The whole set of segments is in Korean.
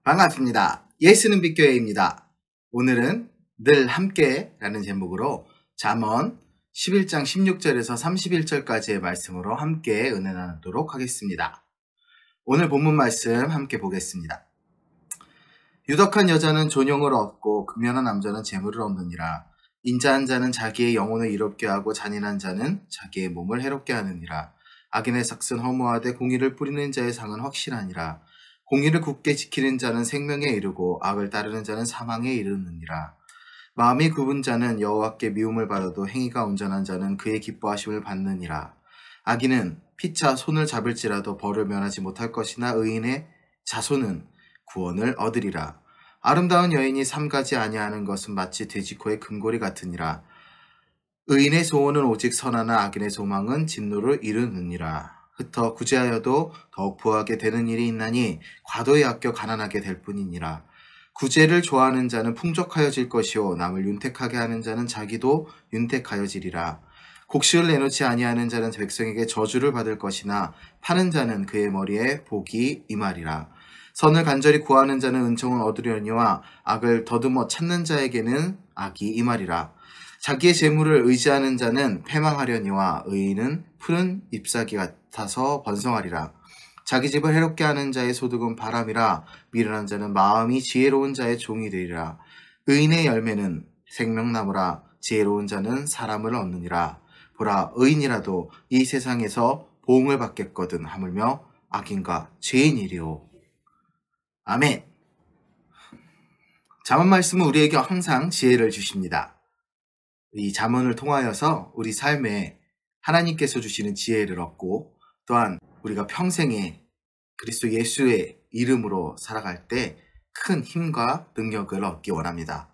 반갑습니다. 예수는 빛교회입니다. 오늘은 늘 함께라는 제목으로 잠언 11장 16절에서 31절까지의 말씀으로 함께 은혜 나누도록 하겠습니다. 오늘 본문 말씀 함께 보겠습니다. 유덕한 여자는 존용을 얻고 금연한 남자는 재물을 얻느니라. 인자한 자는 자기의 영혼을 이롭게 하고 잔인한 자는 자기의 몸을 해롭게 하느니라. 악인의 삭은 허무하되 공의를 뿌리는 자의 상은 확실하니라. 공의를 굳게 지키는 자는 생명에 이르고 악을 따르는 자는 사망에 이르느니라. 마음이 굽은 자는 여호와께 미움을 받아도 행위가 온전한 자는 그의 기뻐하심을 받느니라. 악인은 피차 손을 잡을지라도 벌을 면하지 못할 것이나 의인의 자손은 구원을 얻으리라. 아름다운 여인이 삼가지 아니하는 것은 마치 돼지코의 금고리 같으니라. 의인의 소원은 오직 선하나 악인의 소망은 진노를 이루느니라. 흩어 구제하여도 더욱 부하게 되는 일이 있나니 과도히 아껴 가난하게 될 뿐이니라. 구제를 좋아하는 자는 풍족하여질 것이요 남을 윤택하게 하는 자는 자기도 윤택하여지리라. 곡식을 내놓지 아니하는 자는 백성에게 저주를 받을 것이나 파는 자는 그의 머리에 복이 임하리라. 선을 간절히 구하는 자는 은총을 얻으려니와 악을 더듬어 찾는 자에게는 악이 임하리라. 자기의 재물을 의지하는 자는 패망하려니와 의인은 푸른 잎사귀 같아서 번성하리라. 자기 집을 해롭게 하는 자의 소득은 바람이라. 미련한 자는 마음이 지혜로운 자의 종이 되리라. 의인의 열매는 생명나무라. 지혜로운 자는 사람을 얻느니라. 보라, 의인이라도 이 세상에서 보응을 받겠거든 하물며 악인과 죄인이리오. 아멘. 잠언 말씀은 우리에게 항상 지혜를 주십니다. 이 잠언을 통하여서 우리 삶에 하나님께서 주시는 지혜를 얻고 또한 우리가 평생에 그리스도 예수의 이름으로 살아갈 때 큰 힘과 능력을 얻기 원합니다.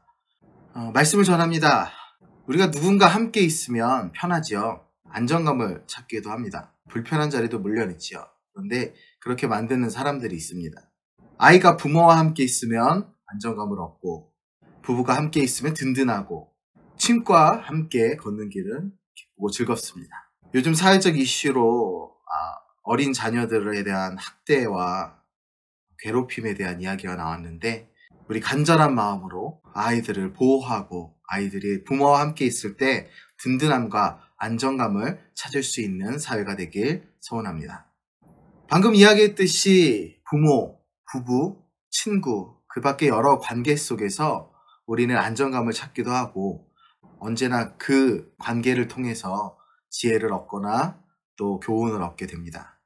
말씀을 전합니다. 우리가 누군가 함께 있으면 편하지요. 안정감을 찾기도 합니다. 불편한 자리도 물론 있지요. 그런데 그렇게 만드는 사람들이 있습니다. 아이가 부모와 함께 있으면 안정감을 얻고 부부가 함께 있으면 든든하고 친구와 함께 걷는 길은 기쁘고 즐겁습니다. 요즘 사회적 이슈로 어린 자녀들에 대한 학대와 괴롭힘에 대한 이야기가 나왔는데 우리 간절한 마음으로 아이들을 보호하고 아이들이 부모와 함께 있을 때 든든함과 안정감을 찾을 수 있는 사회가 되길 소원합니다. 방금 이야기했듯이 부모, 부부, 친구 그 밖에 여러 관계 속에서 우리는 안정감을 찾기도 하고 언제나 그 관계를 통해서 지혜를 얻거나 또 교훈을 얻게 됩니다.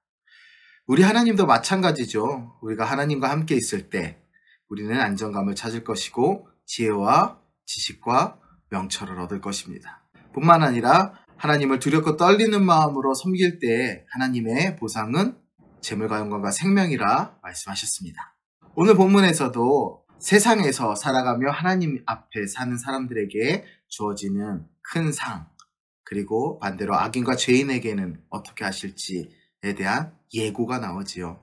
우리 하나님도 마찬가지죠. 우리가 하나님과 함께 있을 때 우리는 안정감을 찾을 것이고 지혜와 지식과 명철을 얻을 것입니다. 뿐만 아니라 하나님을 두렵고 떨리는 마음으로 섬길 때 하나님의 보상은 재물과 영광과 생명이라 말씀하셨습니다. 오늘 본문에서도 세상에서 살아가며 하나님 앞에 사는 사람들에게 주어지는 큰 상, 그리고 반대로 악인과 죄인에게는 어떻게 하실지에 대한 예고가 나오지요.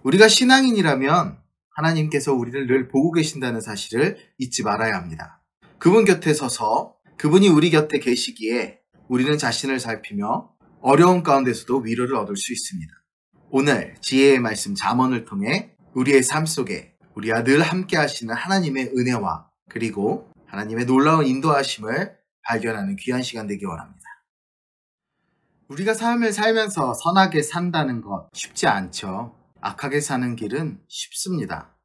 우리가 신앙인이라면 하나님께서 우리를 늘 보고 계신다는 사실을 잊지 말아야 합니다. 그분 곁에 서서 그분이 우리 곁에 계시기에 우리는 자신을 살피며 어려운 가운데서도 위로를 얻을 수 있습니다. 오늘 지혜의 말씀 잠언을 통해 우리의 삶 속에 우리와 늘 함께 하시는 하나님의 은혜와 그리고 하나님의 놀라운 인도하심을 발견하는 귀한 시간 되기 원합니다. 우리가 삶을 살면서 선하게 산다는 것 쉽지 않죠. 악하게 사는 길은 쉽습니다.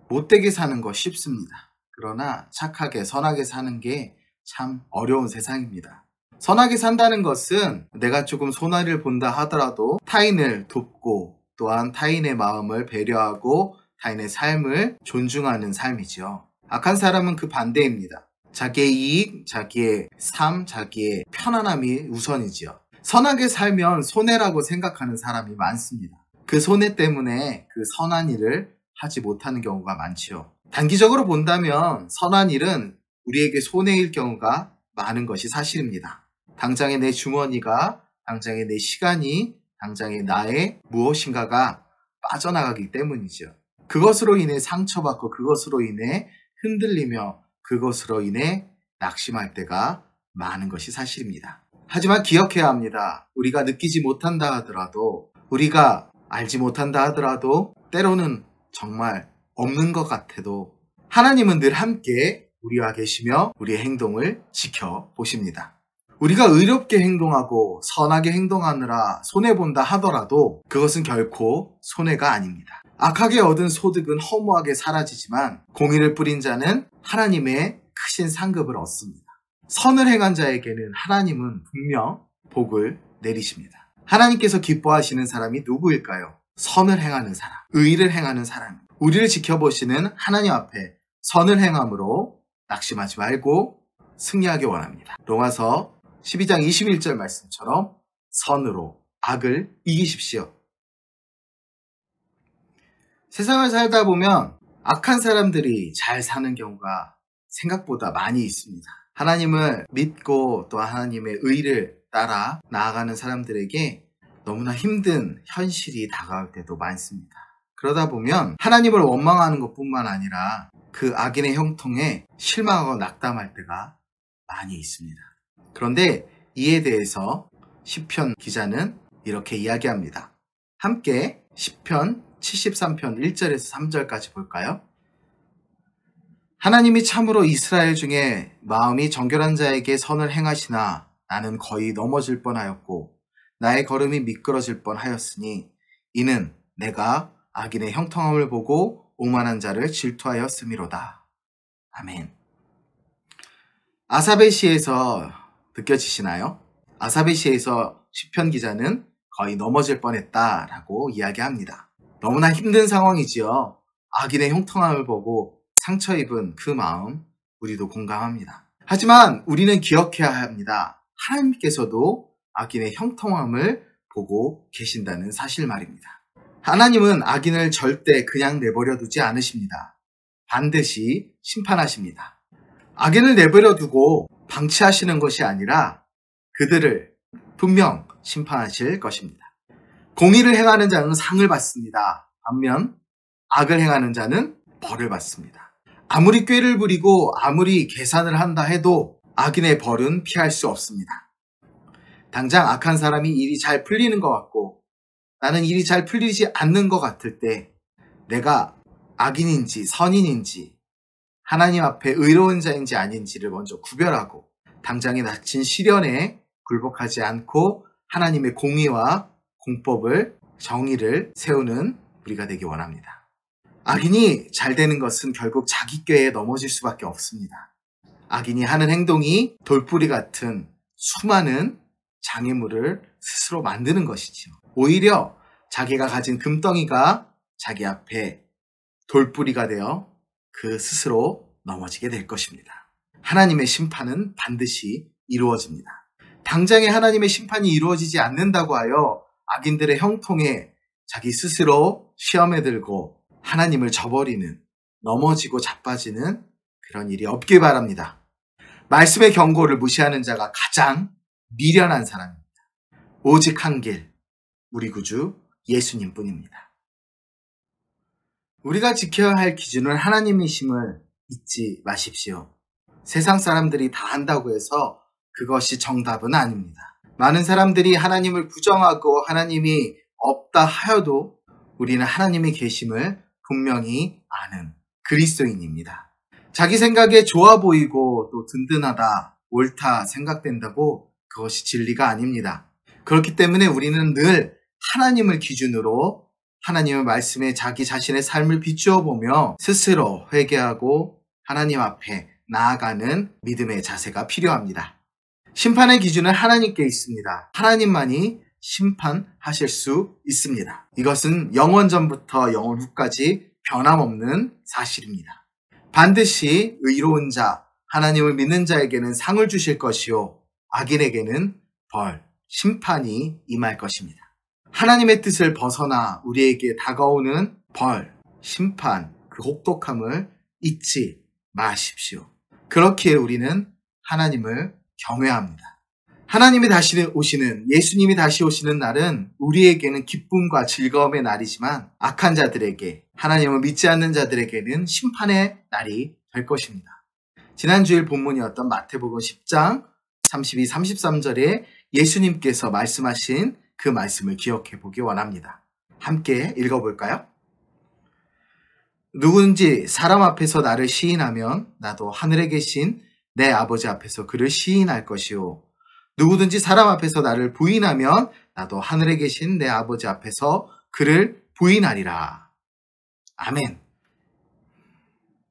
못되게 사는 거 쉽습니다. 그러나 착하게 선하게 사는 게 참 어려운 세상입니다. 선하게 산다는 것은 내가 조금 손해를 본다 하더라도 타인을 돕고 또한 타인의 마음을 배려하고 타인의 삶을 존중하는 삶이죠. 악한 사람은 그 반대입니다. 자기의 이익, 자기의 삶, 자기의 편안함이 우선이지요. 선하게 살면 손해라고 생각하는 사람이 많습니다. 그 손해 때문에 그 선한 일을 하지 못하는 경우가 많지요. 단기적으로 본다면 선한 일은 우리에게 손해일 경우가 많은 것이 사실입니다. 당장의 내 주머니가, 당장의 내 시간이, 당장의 나의 무엇인가가 빠져나가기 때문이죠. 그것으로 인해 상처받고 그것으로 인해 흔들리며 그것으로 인해 낙심할 때가 많은 것이 사실입니다. 하지만 기억해야 합니다. 우리가 느끼지 못한다 하더라도 우리가 알지 못한다 하더라도 때로는 정말 없는 것 같아도 하나님은 늘 함께 우리와 계시며 우리의 행동을 지켜보십니다. 우리가 의롭게 행동하고 선하게 행동하느라 손해본다 하더라도 그것은 결코 손해가 아닙니다. 악하게 얻은 소득은 허무하게 사라지지만 공의를 뿌린 자는 하나님의 크신 상급을 얻습니다. 선을 행한 자에게는 하나님은 분명 복을 내리십니다. 하나님께서 기뻐하시는 사람이 누구일까요? 선을 행하는 사람, 의를 행하는 사람. 우리를 지켜보시는 하나님 앞에 선을 행함으로 낙심하지 말고 승리하기 원합니다. 로마서 12장 21절 말씀처럼 선으로 악을 이기십시오. 세상을 살다 보면 악한 사람들이 잘 사는 경우가 생각보다 많이 있습니다. 하나님을 믿고 또 하나님의 의를 따라 나아가는 사람들에게 너무나 힘든 현실이 다가올 때도 많습니다. 그러다 보면 하나님을 원망하는 것뿐만 아니라 그 악인의 형통에 실망하고 낙담할 때가 많이 있습니다. 그런데 이에 대해서 시편 기자는 이렇게 이야기합니다. 함께 시편 73편 1절에서 3절까지 볼까요? 하나님이 참으로 이스라엘 중에 마음이 정결한 자에게 선을 행하시나 나는 거의 넘어질 뻔하였고 나의 걸음이 미끄러질 뻔하였으니 이는 내가 악인의 형통함을 보고 오만한 자를 질투하였음이로다. 아멘. 아삽의 시에서 느껴지시나요? 아삽의 시에서 시편 기자는 거의 넘어질 뻔했다라고 이야기합니다. 너무나 힘든 상황이지요. 악인의 형통함을 보고 상처 입은 그 마음 우리도 공감합니다. 하지만 우리는 기억해야 합니다. 하나님께서도 악인의 형통함을 보고 계신다는 사실 말입니다. 하나님은 악인을 절대 그냥 내버려 두지 않으십니다. 반드시 심판하십니다. 악인을 내버려 두고 방치하시는 것이 아니라 그들을 분명 심판하실 것입니다. 공의를 행하는 자는 상을 받습니다. 반면 악을 행하는 자는 벌을 받습니다. 아무리 꾀를 부리고 아무리 계산을 한다 해도 악인의 벌은 피할 수 없습니다. 당장 악한 사람이 일이 잘 풀리는 것 같고 나는 일이 잘 풀리지 않는 것 같을 때 내가 악인인지 선인인지 하나님 앞에 의로운 자인지 아닌지를 먼저 구별하고 당장에 닥친 시련에 굴복하지 않고 하나님의 공의와 공법을 정의를 세우는 우리가 되기 원합니다. 악인이 잘 되는 것은 결국 자기 꾀에 넘어질 수밖에 없습니다. 악인이 하는 행동이 돌뿌리 같은 수많은 장애물을 스스로 만드는 것이죠. 오히려 자기가 가진 금덩이가 자기 앞에 돌뿌리가 되어 그 스스로 넘어지게 될 것입니다. 하나님의 심판은 반드시 이루어집니다. 당장에 하나님의 심판이 이루어지지 않는다고 하여 악인들의 형통에 자기 스스로 시험에 들고 하나님을 저버리는, 넘어지고 자빠지는 그런 일이 없길 바랍니다. 말씀의 경고를 무시하는 자가 가장 미련한 사람입니다. 오직 한 길, 우리 구주 예수님뿐입니다. 우리가 지켜야 할 기준은 하나님이심을 잊지 마십시오. 세상 사람들이 다 한다고 해서 그것이 정답은 아닙니다. 많은 사람들이 하나님을 부정하고 하나님이 없다 하여도 우리는 하나님의 계심을 분명히 아는 그리스도인입니다. 자기 생각에 좋아 보이고 또 든든하다, 옳다 생각된다고 그것이 진리가 아닙니다. 그렇기 때문에 우리는 늘 하나님을 기준으로 하나님의 말씀에 자기 자신의 삶을 비추어 보며 스스로 회개하고 하나님 앞에 나아가는 믿음의 자세가 필요합니다. 심판의 기준은 하나님께 있습니다. 하나님만이 심판하실 수 있습니다. 이것은 영원 전부터 영원 후까지 변함없는 사실입니다. 반드시 의로운 자, 하나님을 믿는 자에게는 상을 주실 것이요 악인에게는 벌, 심판이 임할 것입니다. 하나님의 뜻을 벗어나 우리에게 다가오는 벌, 심판, 그 혹독함을 잊지 마십시오. 그렇기에 우리는 하나님을 경외합니다. 하나님이 다시 오시는, 예수님이 다시 오시는 날은 우리에게는 기쁨과 즐거움의 날이지만 악한 자들에게, 하나님을 믿지 않는 자들에게는 심판의 날이 될 것입니다. 지난주일 본문이었던 마태복음 10장 32, 33절에 예수님께서 말씀하신 그 말씀을 기억해 보기 원합니다. 함께 읽어볼까요? 누구든지 사람 앞에서 나를 시인하면 나도 하늘에 계신 내 아버지 앞에서 그를 시인할 것이요. 누구든지 사람 앞에서 나를 부인하면 나도 하늘에 계신 내 아버지 앞에서 그를 부인하리라. 아멘.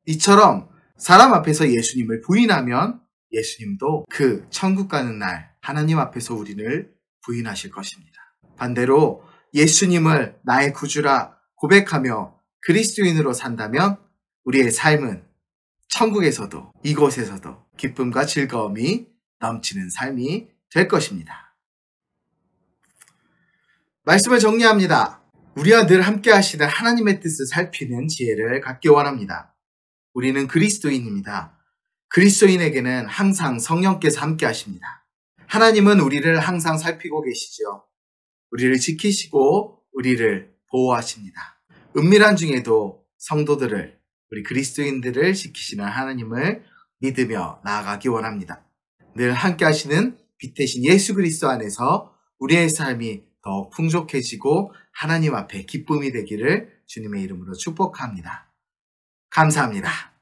이처럼 사람 앞에서 예수님을 부인하면 예수님도 그 천국 가는 날 하나님 앞에서 우리를 부인하실 것입니다. 반대로 예수님을 나의 구주라 고백하며 그리스도인으로 산다면 우리의 삶은 천국에서도 이곳에서도 기쁨과 즐거움이 넘치는 삶이 될 것입니다. 말씀을 정리합니다. 우리와 늘 함께 하시는 하나님의 뜻을 살피는 지혜를 갖기 원합니다. 우리는 그리스도인입니다. 그리스도인에게는 항상 성령께서 함께 하십니다. 하나님은 우리를 항상 살피고 계시죠. 우리를 지키시고 우리를 보호하십니다. 은밀한 중에도 성도들을, 우리 그리스도인들을 지키시는 하나님을 믿으며 나아가기 원합니다. 늘 함께 하시는 빛 대신 예수 그리스도 안에서 우리의 삶이 더욱 풍족해지고 하나님 앞에 기쁨이 되기를 주님의 이름으로 축복합니다. 감사합니다.